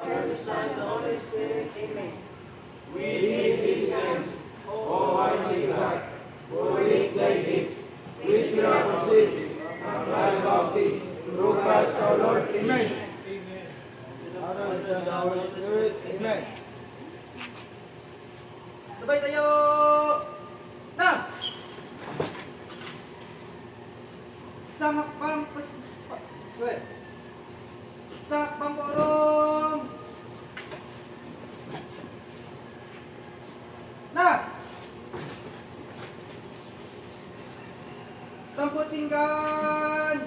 and the Son, and the Holy Spirit. Amen. We give these thanks, O Almighty God, for this thy gift, which we have received and cry about thee, through Christ our Lord. Amen. Father, and Son, and the Holy Spirit. Amen. Sabay tayo! Na! Isang hakbang isang hakbang porong! Na! Tampot pinggan!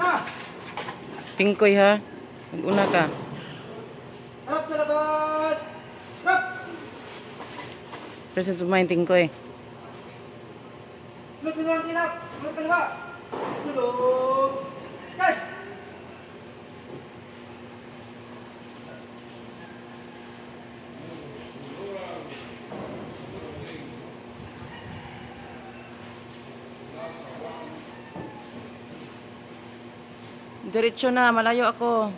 Na! Tingkoy ha. Mag-una ka. Harap sa labas! Harap! Present of mind, Tingkoy. Sunod-sunod ang tinap! Sunod kaliwa! Sunod! Guys! Diretso na, malayo ako.